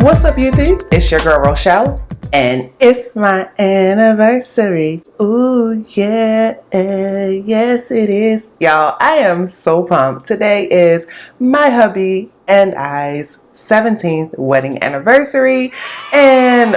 What's up, YouTube? It's your girl Rochelle, and it's my anniversary. Ooh, yeah, yes it is. Y'all, I am so pumped. Today is my hubby and I's 17th wedding anniversary, and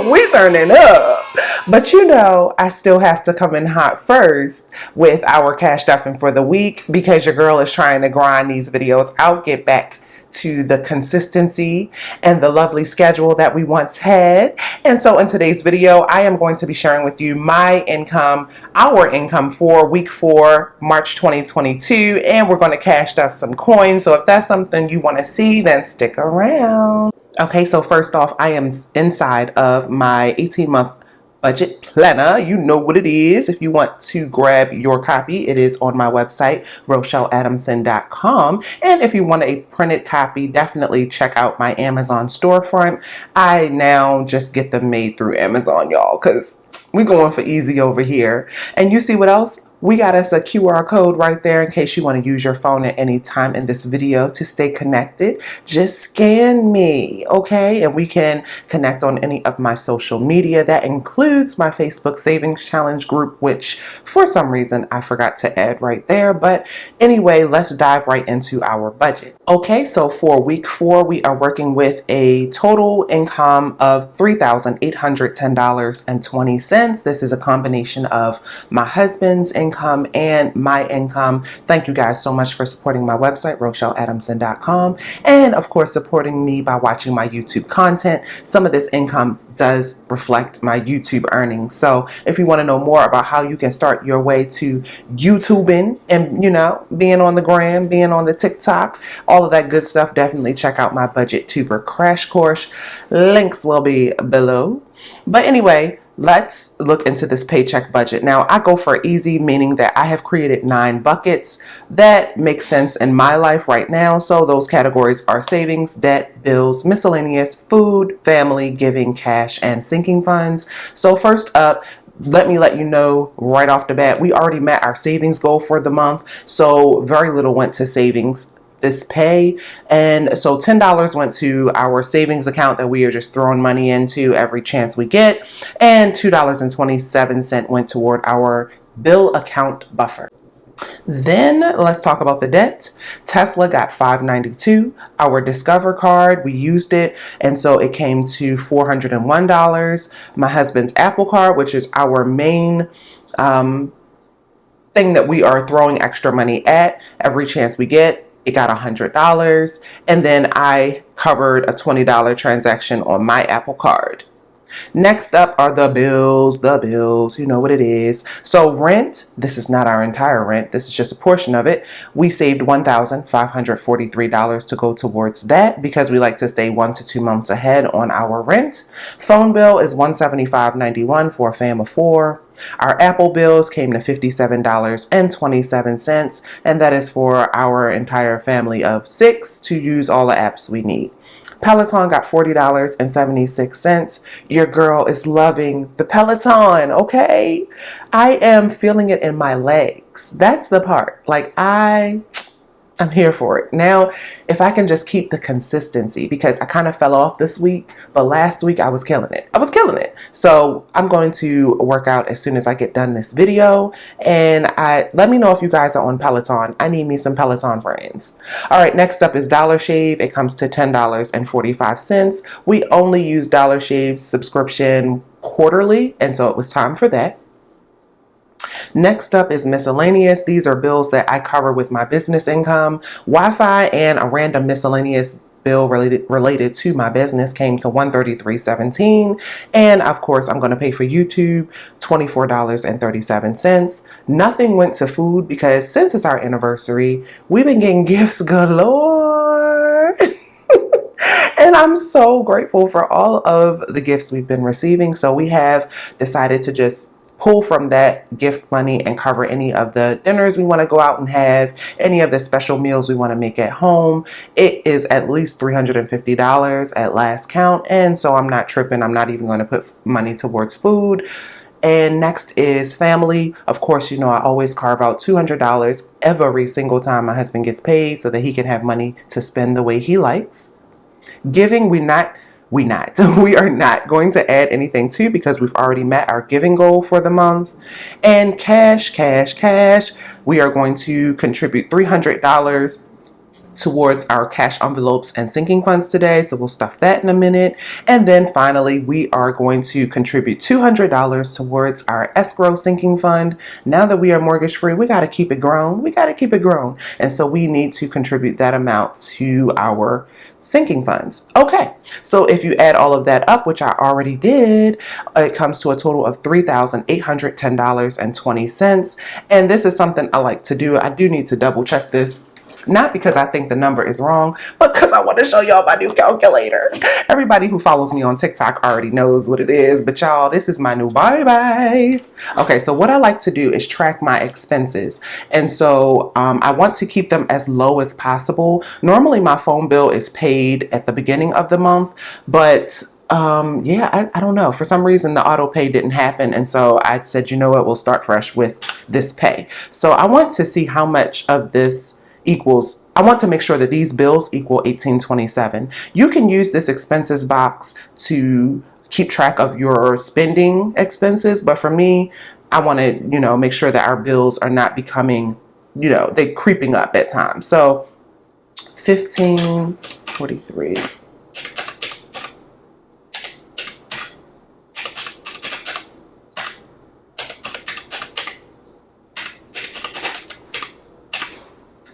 we turning up. But you know, I still have to come in hot first with our cash stuffing for the week because your girl is trying to grind these videos out, get back to the consistency and the lovely schedule that we once had. And so in today's video, I am going to be sharing with you my income, our income for week 4, March 2022, and we're going to cash stuff some coins. So if that's something you want to see, then stick around. Okay, so first off, I am inside of my 18-month budget planner. You know what it is. If you want to grab your copy, it is on my website, RochelleAdamson.com. And if you want a printed copy, definitely check out my Amazon storefront. I now just get them made through Amazon, y'all, because we're going for easy over here. And you see what else? We got us a QR code right there in case you want to use your phone at any time in this video to stay connected. Just scan me, okay? And we can connect on any of my social media. That includes my Facebook Savings Challenge group, which for some reason I forgot to add right there. But anyway, let's dive right into our budget. Okay, so for week 4, we are working with a total income of $3,810.20. This is a combination of my husband's income and my income. Thank you guys so much for supporting my website, RochelleAdamson.com, and of course supporting me by watching my YouTube content. Some of this income does reflect my YouTube earnings. So if you want to know more about how you can start your way to YouTubing and, you know, being on the gram, being on the TikTok, all of that good stuff, definitely check out my Budget Tuber crash course. Links will be below. But anyway, let's look into this paycheck budget. Now, I go for easy, meaning that I have created 9 buckets that make sense in my life right now. So those categories are savings, debt, bills, miscellaneous, food, family, giving, cash, and sinking funds. So first up, let me let you know right off the bat, we already met our savings goal for the month. So very little went to savings this pay, and so $10 went to our savings account that we are just throwing money into every chance we get, and $2.27 went toward our bill account buffer. Then let's talk about the debt. Tesla got $592. Our Discover card, we used it, and so it came to $401. My husband's Apple card, which is our main thing that we are throwing extra money at every chance we get, it got $100. And then I covered a $20 transaction on my Apple card. Next up are the bills, you know what it is. So rent, this is not our entire rent, this is just a portion of it. We saved $1,543 to go towards that because we like to stay 1 to 2 months ahead on our rent. Phone bill is $175.91 for a fam of 4. Our Apple bills came to $57.27, and that is for our entire family of 6 to use all the apps we need. Peloton got $40.76. Your girl is loving the Peloton, okay? I am feeling it in my legs. That's the part. Like, I'm here for it. Now, if I can just keep the consistency, because I kind of fell off this week, but last week I was killing it. So I'm going to work out as soon as I get done this video. And let me know if you guys are on Peloton. I need me some Peloton friends. All right, next up is Dollar Shave. It comes to $10.45. We only use Dollar Shave's subscription quarterly, and so it was time for that. Next up is miscellaneous. These are bills that I cover with my business income. Wi-Fi and a random miscellaneous bill related to my business came to $133.17. And of course, I'm going to pay for YouTube, $24.37. Nothing went to food because since it's our anniversary, we've been getting gifts galore. And I'm so grateful for all of the gifts we've been receiving. So we have decided to just pull from that gift money and cover any of the dinners we want to go out and have, any of the special meals we want to make at home. It is at least $350 at last count, and so I'm not tripping. I'm not even going to put money towards food. And next is family. Of course, you know, I always carve out $200 every single time my husband gets paid so that he can have money to spend the way he likes. Giving, we're not We are not going to add anything to because we've already met our giving goal for the month. And cash, cash, cash. We are going to contribute $300 towards our cash envelopes and sinking funds today. So we'll stuff that in a minute. And then finally, we are going to contribute $200 towards our escrow sinking fund. Now that we are mortgage free, we got to keep it grown. We got to keep it grown. And so we need to contribute that amount to our sinking funds. Okay, so if you add all of that up, which I already did, it comes to a total of $3,810.20. And this is something I like to do. I do need to double check this. Not because I think the number is wrong, but because I want to show y'all my new calculator. Everybody who follows me on TikTok already knows what it is, but y'all, this is my new bye-bye. Okay, so what I like to do is track my expenses. And so I want to keep them as low as possible. Normally my phone bill is paid at the beginning of the month, but yeah, I don't know. For some reason, the auto pay didn't happen. And so I said, you know what, we'll start fresh with this pay. So I want to see how much of this equals. I want to make sure that these bills equal $18.27. You can use this expenses box to keep track of your spending expenses, but for me, I want to, make sure that our bills are not becoming, they creeping up at times. So 1543.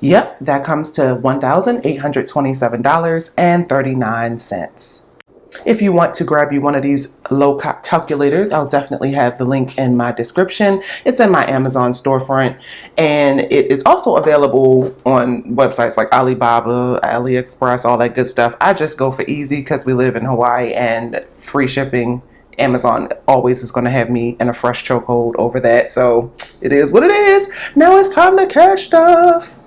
Yep, that comes to $1,827.39. If you want to grab you one of these low calculators, I'll definitely have the link in my description. It's in my Amazon storefront, and it is also available on websites like Alibaba, AliExpress, all that good stuff. I just go for easy because we live in Hawaii and free shipping. Amazon always is going to have me in a fresh chokehold over that. So it is what it is. Now it's time to cash stuff.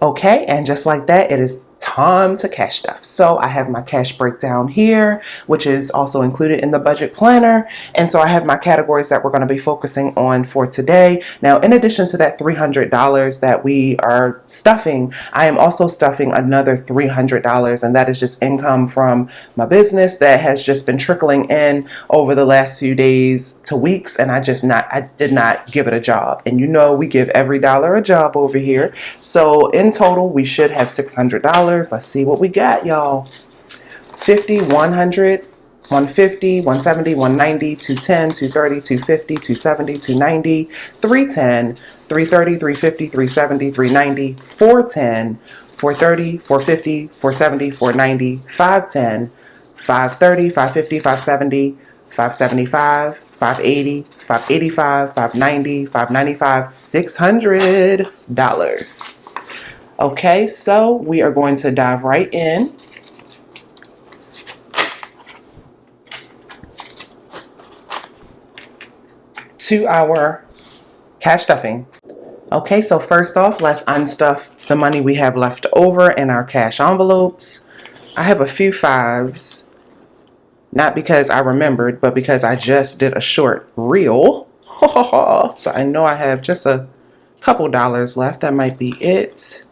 Okay, and just like that, it is time to cash stuff. So I have my cash breakdown here, which is also included in the budget planner. And so I have my categories that we're going to be focusing on for today. Now, in addition to that $300 that we are stuffing, I am also stuffing another $300, and that is just income from my business that has just been trickling in over the last few days to weeks, and I did not give it a job. And we give every dollar a job over here. So in total, we should have $600. Let's see what we got, y'all. 50, 100, 150, 170, 190, 210, 230, 250, 270, 290, 310, 330, 350, 370, 390, 410, 430, 450, 470, 490, 510, 530, 550, 570, 575, 580, 585, 590, 595, $600. Okay, so we are going to dive right in. To our cash stuffing. Okay, so first off, let's unstuff the money we have left over in our cash envelopes. I have a few fives, not because I remembered, but because I just did a short reel. So I know I have just a couple dollars left. That might be it.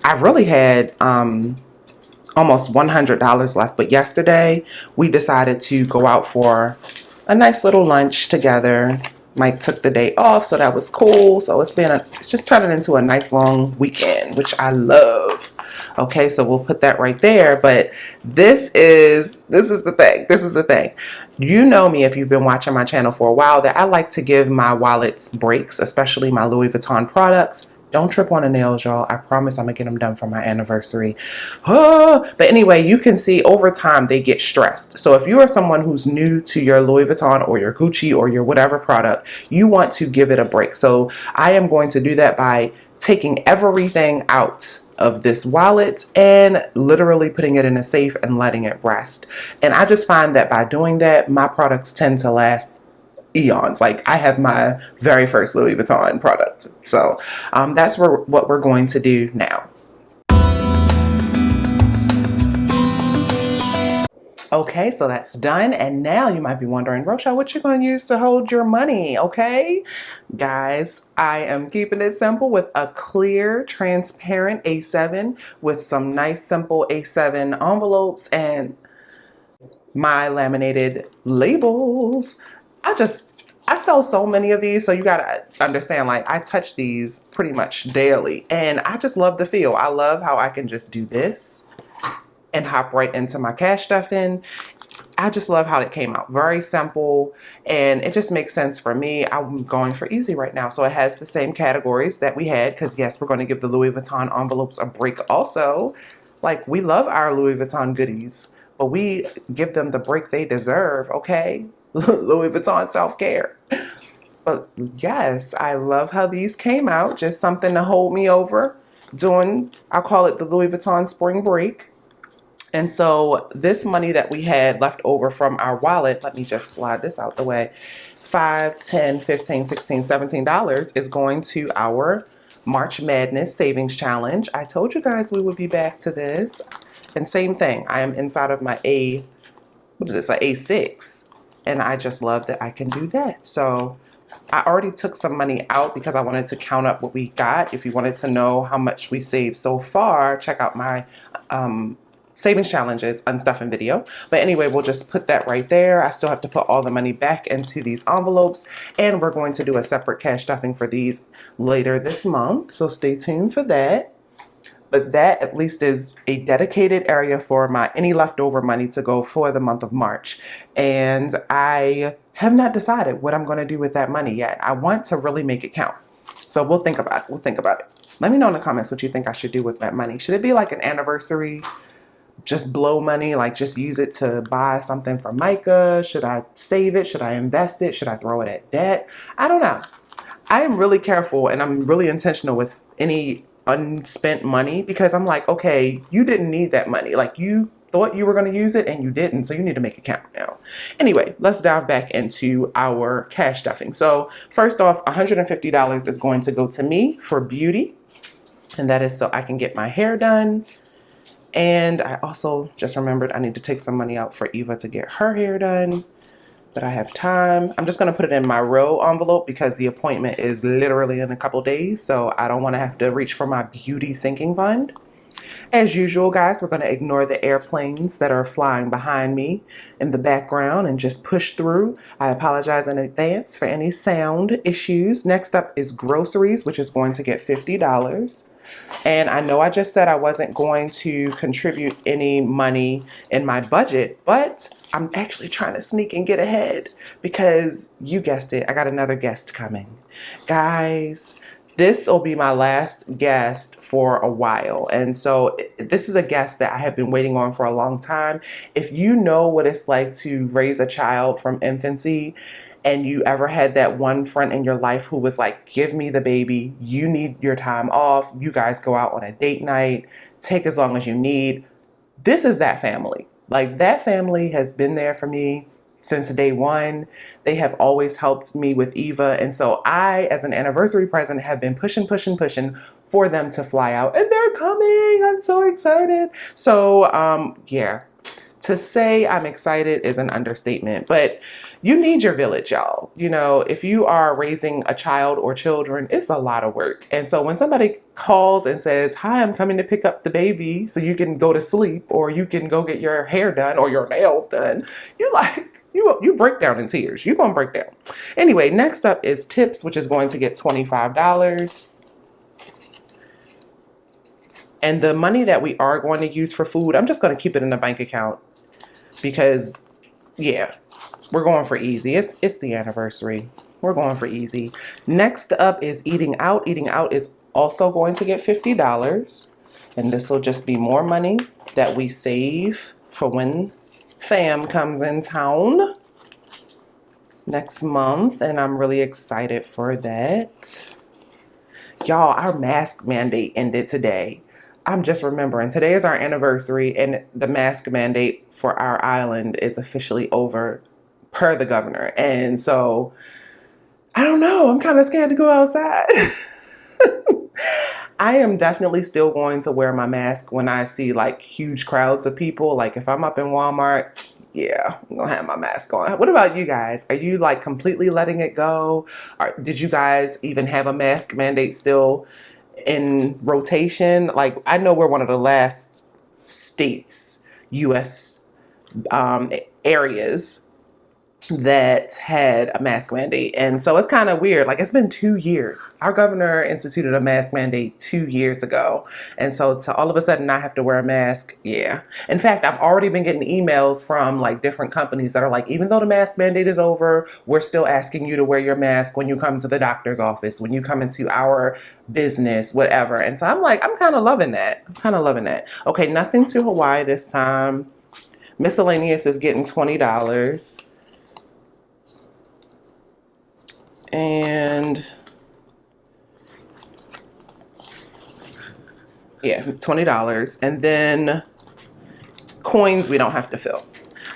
I really had almost $100 left, but yesterday we decided to go out for a nice little lunch together. Mike took the day off, so that was cool. So it's just turning into a nice long weekend, which I love. Okay, so we'll put that right there. But this is the thing. This is the thing. You know me, if you've been watching my channel for a while, that I like to give my wallets breaks, especially my Louis Vuitton products. Don't trip on the nails, y'all. I promise I'm going to get them done for my anniversary. But anyway, you can see over time they get stressed. So if you are someone who's new to your Louis Vuitton or your Gucci or your whatever product, you want to give it a break. So I am going to do that by taking everything out of this wallet and literally putting it in a safe and letting it rest. And I just find that by doing that, my products tend to last eons. Like I have my very first Louis Vuitton product. So that's what we're going to do now. Okay, so that's done. And now you might be wondering, Rochelle, what you going to use to hold your money? Okay, guys, I am keeping it simple with a clear, transparent A7 with some nice, simple A7 envelopes. And my laminated labels. I sell so many of these, so you gotta understand, like, I touch these pretty much daily, and I just love the feel. I love how I can just do this and hop right into my cash stuffing. I just love how it came out. Very simple, and it just makes sense for me. I'm going for easy right now. So it has the same categories that we had, because yes, we're going to give the Louis Vuitton envelopes a break also. Like, we love our Louis Vuitton goodies, but we give them the break they deserve, okay? Louis Vuitton self-care. But yes, I love how these came out. Just something to hold me over during, I call it the Louis Vuitton spring break. And so this money that we had left over from our wallet, let me just slide this out the way, $5, $10, $15, $16, $17 is going to our March Madness Savings Challenge. I told you guys we would be back to this. And same thing, I am inside of my what is this, an A6. And I just love that I can do that. So I already took some money out because I wanted to count up what we got. If you wanted to know how much we saved so far, check out my savings challenges unstuffing video. But anyway, we'll just put that right there. I still have to put all the money back into these envelopes, and we're going to do a separate cash stuffing for these later this month. So stay tuned for that. But that at least is a dedicated area for my any leftover money to go for the month of March. And I have not decided what I'm going to do with that money yet. I want to really make it count. So we'll think about it. We'll think about it. Let me know in the comments what you think I should do with that money. Should it be like an anniversary, just blow money, like just use it to buy something for Micah? Should I save it? Should I invest it? Should I throw it at debt? I don't know. I am really careful, and I'm really intentional with any unspent money, because I'm like, okay, you didn't need that money. Like, you thought you were going to use it and you didn't, so you need to make it count now. Anyway, let's dive back into our cash stuffing. So first off, $150 is going to go to me for beauty, and that is so I can get my hair done. And I also just remembered I need to take some money out for Eva to get her hair done. But I have time. I'm just going to put it in my row envelope because the appointment is literally in a couple days. So I don't want to have to reach for my beauty sinking fund. As usual, guys, we're going to ignore the airplanes that are flying behind me in the background and just push through. I apologize in advance for any sound issues. Next up is groceries, which is going to get $50. And I know I just said I wasn't going to contribute any money in my budget, but I'm actually trying to sneak and get ahead because you guessed it, I got another guest coming. Guys, this will be my last guest for a while. And so this is a guest that I have been waiting on for a long time. If you know what it's like to raise a child from infancy, and you ever had that one friend in your life who was like, give me the baby, you need your time off, you guys go out on a date night, take as long as you need. This is that family. Like, that family has been there for me since day one. They have always helped me with Eva. And so I, as an anniversary present, have been pushing for them to fly out. And they're coming. I'm so excited. So, yeah, to say I'm excited is an understatement. But you need your village, y'all. You know, if you are raising a child or children, it's a lot of work. And so when somebody calls and says, hi, I'm coming to pick up the baby so you can go to sleep, or you can go get your hair done or your nails done, you break down in tears. You're going to break down. Anyway, next up is tips, which is going to get $25. And the money that we are going to use for food, I'm just going to keep it in a bank account because, yeah, we're going for easy. It's the anniversary. We're going for easy. Next up is eating out. Eating out is also going to get $50. And this will just be more money that we save for when fam comes in town next month. And I'm really excited for that. Y'all, our mask mandate ended today. I'm just remembering today is our anniversary, and the mask mandate for our island is officially over per the governor. And so I don't know, I'm kind of scared to go outside. I am definitely still going to wear my mask when I see like huge crowds of people. Like if I'm up in Walmart, yeah, I'm gonna have my mask on. What about you guys? Are you like completely letting it go? Or did you guys even have a mask mandate still in rotation? Like, I know we're one of the last states, U.S. areas that had a mask mandate. And so it's kind of weird. Like, it's been 2 years. Our governor instituted a mask mandate 2 years ago. And so to all of a sudden I have to wear a mask. Yeah. In fact, I've already been getting emails from like different companies that are like, even though the mask mandate is over, we're still asking you to wear your mask when you come to the doctor's office, when you come into our business, whatever. And so I'm like, I'm kind of loving that. I'm kind of loving that. Okay. Nothing to Hawaii this time. Miscellaneous is getting $20. And yeah, $20. And then coins we don't have to fill.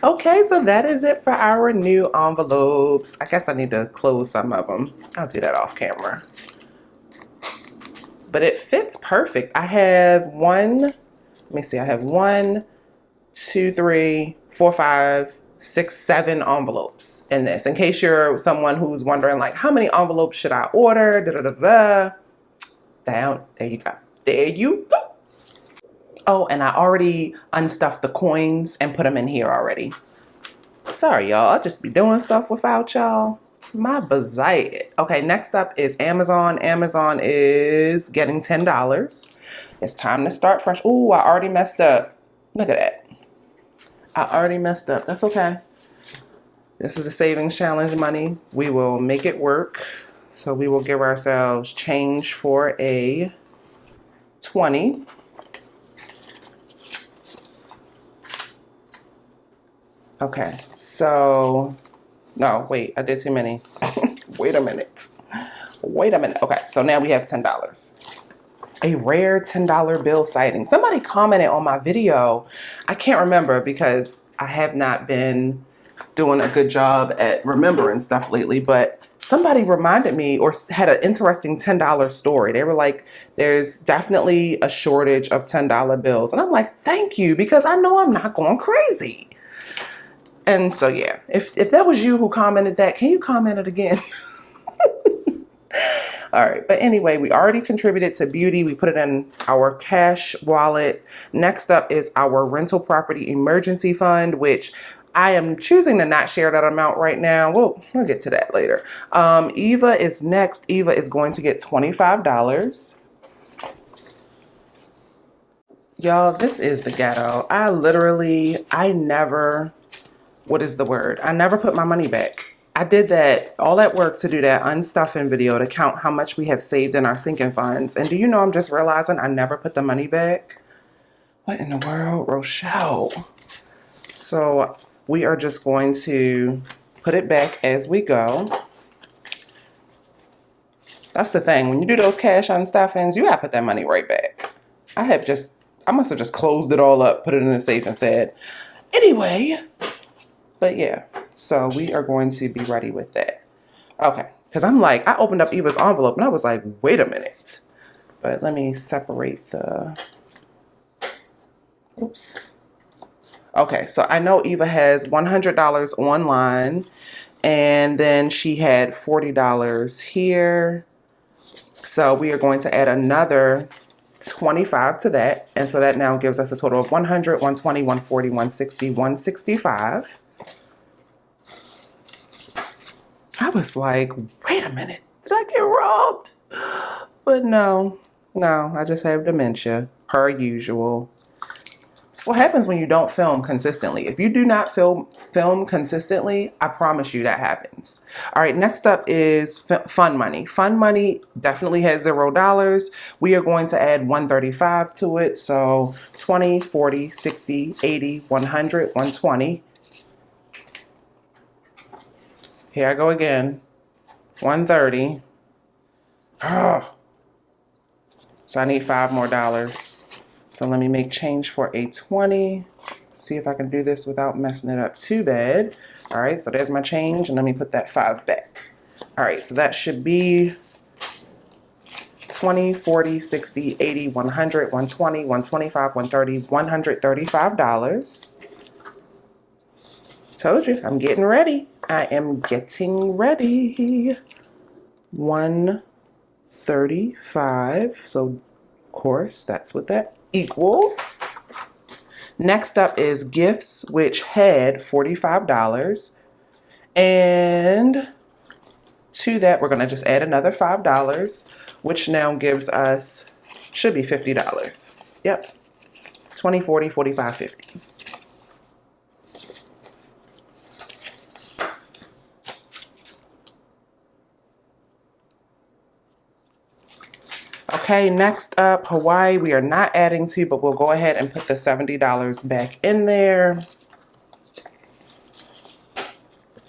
Okay, so that is it for our new envelopes. I guess I need to close some of them. I'll do that off camera. But it fits perfect. I have let me see, I have 1, 2, 3, 4, 5, 6, 7 envelopes in this. In case you're someone who's wondering, like, how many envelopes should I order? Da, da, da, da. Down. There you go. There you go. Oh, and I already unstuffed the coins and put them in here already. Sorry, y'all. I'll just be doing stuff without y'all. My bazite. Okay, next up is Amazon. Amazon is getting $10. It's time to start fresh. Ooh, I already messed up. Look at that. I already messed up. That's okay. This is a savings challenge money. We will make it work. So we will give ourselves change for a 20. Okay, so, no, wait, I did too many. Wait a minute. Wait a minute. Okay, so now we have $10. A rare $10 bill sighting. Somebody commented on my video. I can't remember because I have not been doing a good job at remembering stuff lately, but somebody reminded me or had an interesting $10 story. They were like, there's definitely a shortage of $10 bills. And I'm like, thank you, because I know I'm not going crazy. And so, yeah, if that was you who commented that, can you comment it again? All right. But anyway, we already contributed to beauty. We put it in our cash wallet. Next up is our rental property emergency fund, which I am choosing to not share that amount right now. We'll get to that later. Eva is next. Eva is going to get $25. Y'all, this is the ghetto. I never, what is the word? I never put my money back. I did that, all that work to do that unstuffing video to count how much we have saved in our sinking funds. And do you know, I'm just realizing I never put the money back. What in the world, Rochelle? So we are just going to put it back as we go. That's the thing. When you do those cash unstuffings, you gotta put that money right back. I must have just closed it all up, put it in the safe and said, anyway. But yeah, so we are going to be ready with that. Okay, because I'm like, I opened up Eva's envelope and I was like, wait a minute. But let me separate the, oops. Okay, so I know Eva has $100 online and then she had $40 here. So we are going to add another 25 to that. And so that now gives us a total of 100, 120, 140, 160, 165. I was like, wait a minute, did I get robbed? But no, I just have dementia, per usual. That's what happens when you don't film consistently. If you do not film consistently, I promise you that happens. All right, next up is fun money. Fun money definitely has $0. We are going to add 135 to it. So 20, 40, 60, 80, 100, 120. Here I go again. 130. Oh. So I need $5 more. So let me make change for a 20. See if I can do this without messing it up too bad. All right, so there's my change, and let me put that 5 back. All right, so that should be 20, 40, 60, 80, 100, 120, 125, 130, $135. Told you, I'm getting ready. I am getting ready. 135. So, of course, that's what that equals. Next up is gifts, which had $45. And to that, we're going to just add another $5, which now gives us, should be $50. Yep. 20, 40, 45, 50. Okay, next up, Hawaii, we are not adding to, but we'll go ahead and put the $70 back in there.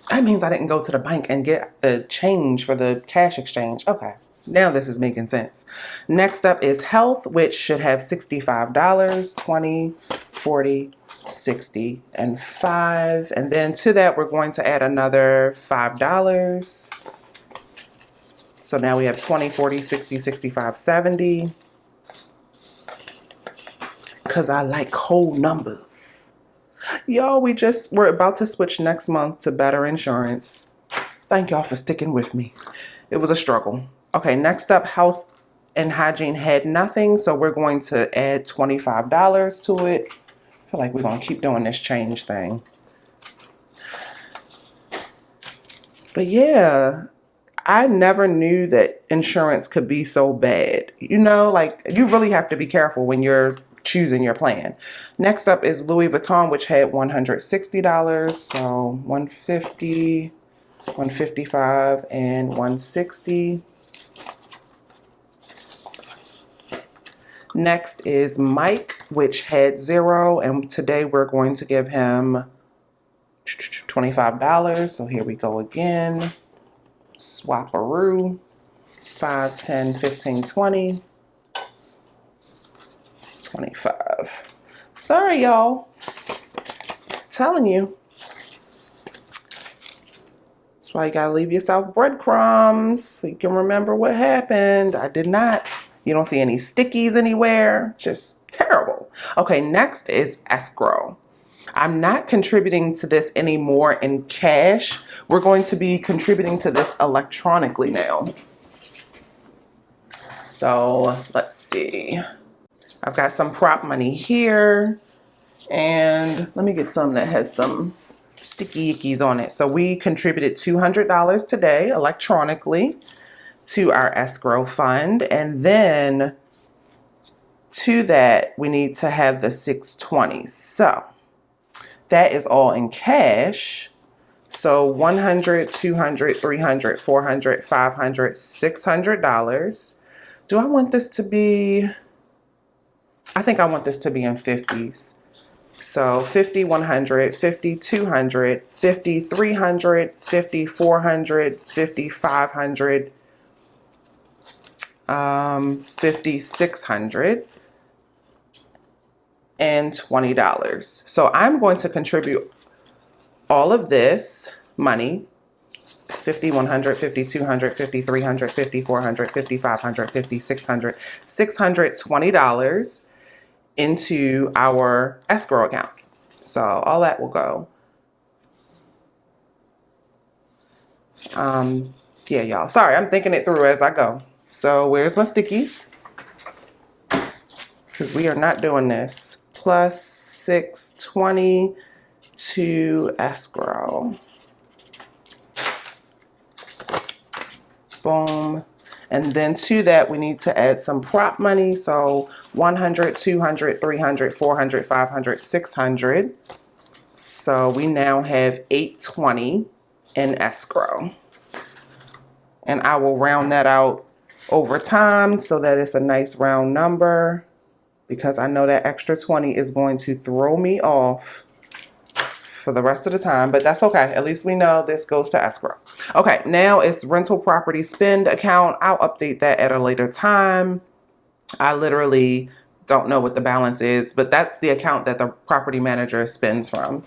That means I didn't go to the bank and get the change for the cash exchange. Okay, now this is making sense. Next up is health, which should have $65, 20, 40, 60, and 5. And then to that, we're going to add another $5. So now we have 20, 40, 60, 65, 70. Because I like whole numbers. Y'all, we're about to switch next month to better insurance. Thank y'all for sticking with me. It was a struggle. Okay, next up, house and hygiene had nothing. So we're going to add $25 to it. I feel like we're going to keep doing this change thing. But yeah, I never knew that insurance could be so bad. You know, like you really have to be careful when you're choosing your plan. Next up is Louis Vuitton, which had $160. So 150, 155, and 160. Next is Mike, which had 0. And today we're going to give him $25. So here we go again. Swaparoo, 5, 10, 15, 20, 25. Sorry, y'all. Telling you. That's why you gotta leave yourself breadcrumbs so you can remember what happened. I did not. You don't see any stickies anywhere. Just terrible. Okay, next is escrow. I'm not contributing to this anymore in cash. We're going to be contributing to this electronically now. So let's see. I've got some prop money here. And let me get some that has some sticky ickies on it. So we contributed $200 today electronically to our escrow fund. And then to that, we need to have the 620. So that is all in cash. So $100, $200, $300, $400, $500, $600. Do I want this to be, I think I want this to be in 50s. So 50, 100, 50, 200, 50, 300, 50, 400, 50, 500, 50, 600, and $20. So I'm going to contribute all of this money, 50, 100, 50, 200, 50, 300, 50, 400, 50, 500, 50, 600, $620 into our escrow account. So all that will go. Yeah, y'all. Sorry, I'm thinking it through as I go. So where's my stickies? Because we are not doing this. Plus 620 to escrow. Boom. And then to that, we need to add some prop money. So 100, 200, 300, 400, 500, 600. So we now have 820 in escrow. And I will round that out over time so that it's a nice round number, because I know that extra 20 is going to throw me off for the rest of the time, but that's okay. At least we know this goes to escrow. Okay, now it's rental property spend account. I'll update that at a later time. I literally don't know what the balance is, but that's the account that the property manager spends from.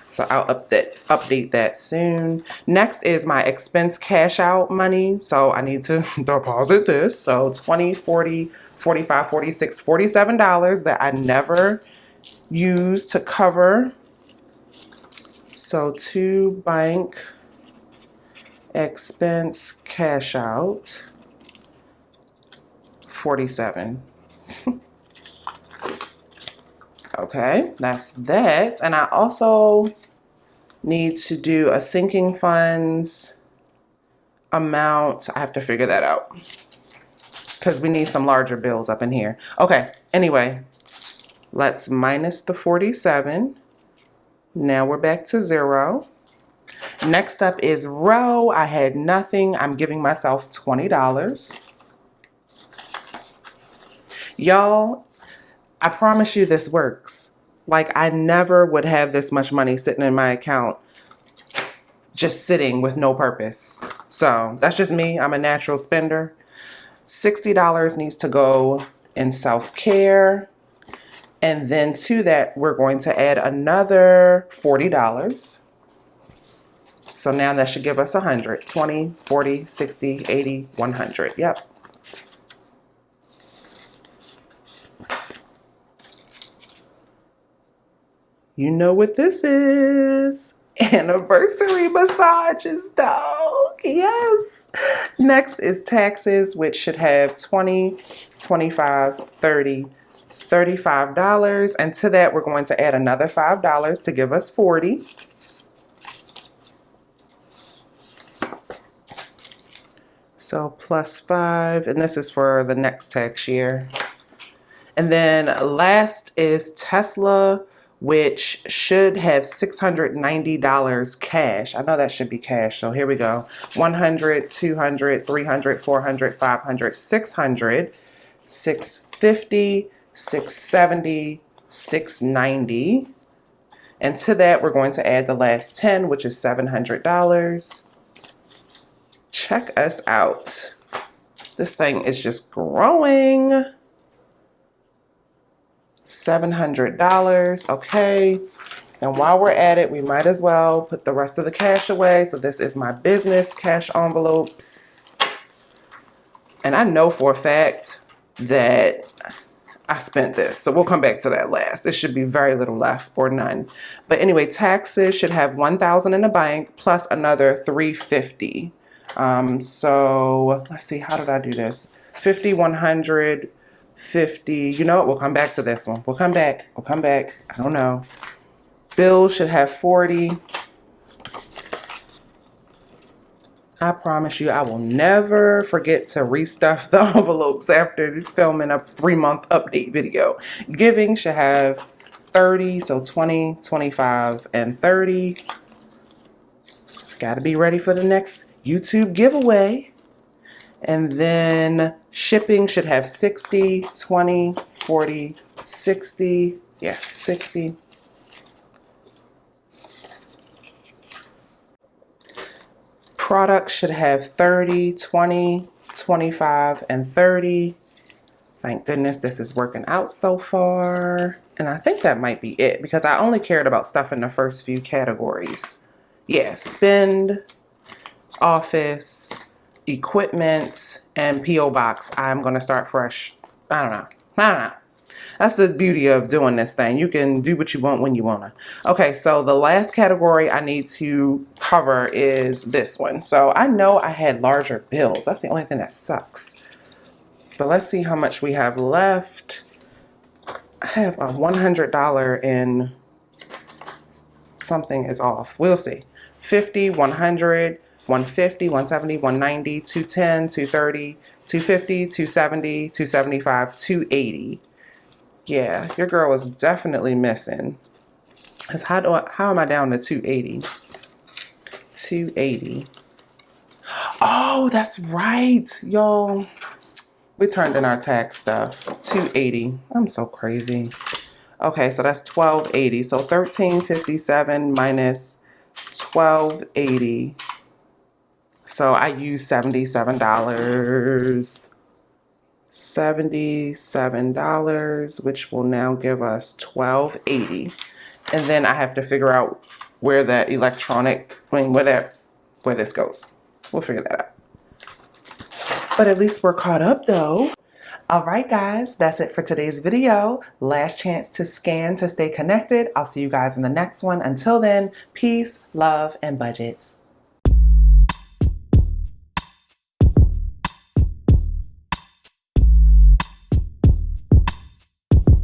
So I'll update that soon. Next is my expense cash out money. So I need to deposit this. So 20, 40, 45, 46, $47 that I never use to cover. So to bank expense cash out 47. Okay, that's that. And I also need to do a sinking funds amount. I have to figure that out because we need some larger bills up in here. Okay, anyway, let's minus the 47. Now we're back to 0. Next up is row. I had nothing. I'm giving myself $20. Y'all, I promise you this works. Like, I never would have this much money sitting in my account just sitting with no purpose. So that's just me. I'm a natural spender. $60 needs to go in self-care. And then to that, we're going to add another $40. So now that should give us 100. 20, 40, 60, 80, 100. Yep. You know what this is. Anniversary massages, though. Yes. Next is taxes, which should have 20, 25, 30, $35. And to that, we're going to add another $5 to give us 40. So plus 5, and this is for the next tax year. And then last is Tesla, which should have $690 cash. I know that should be cash, so here we go. 100, 200, 300, 400, 500, 600, 650, 670, 690. And to that, we're going to add the last 10, which is $700. Check us out. This thing is just growing. $700. Okay. And while we're at it, we might as well put the rest of the cash away. So this is my business cash envelopes. And I know for a fact that I spent this. So we'll come back to that last. There should be very little left or none. But anyway, taxes should have $1,000 in the bank plus another $350. So let's see, how did I do this? 50, 100, 50. You know what? We'll come back to this one. We'll come back. I don't know. Bills should have 40. I promise you, I will never forget to restuff the envelopes after filming a 3-month update video. Giving should have 30. So 20, 25, and 30. Got to be ready for the next YouTube giveaway. And then shipping should have 60, 20, 40, 60. Yeah, 60. Products should have 30, 20, 25, and 30. Thank goodness this is working out so far. And I think that might be it because I only cared about stuff in the first few categories. Yeah, spend, office, equipment, and P.O. box. I'm going to start fresh. I don't know. That's the beauty of doing this thing. You can do what you want when you want to. Okay, so the last category I need to cover is this one. So I know I had larger bills. That's the only thing that sucks. But let's see how much we have left. I have a $100 in something is off. We'll see. 50, 100, 150, 170, 190, 210, 230, 250, 270, 275, 280. Yeah, your girl is definitely missing. Cause how am I down to 280? 280. Oh, that's right, y'all. We turned in our tax stuff. 280. I'm so crazy. Okay, so that's 1280. So 1357 minus 1280. So I use $77. $77, which will now give us $12.80. And then I have to figure out where that where this goes. We'll figure that out. But at least we're caught up though. All right, guys, that's it for today's video. Last chance to scan to stay connected. I'll see you guys in the next one. Until then, peace, love, and budgets.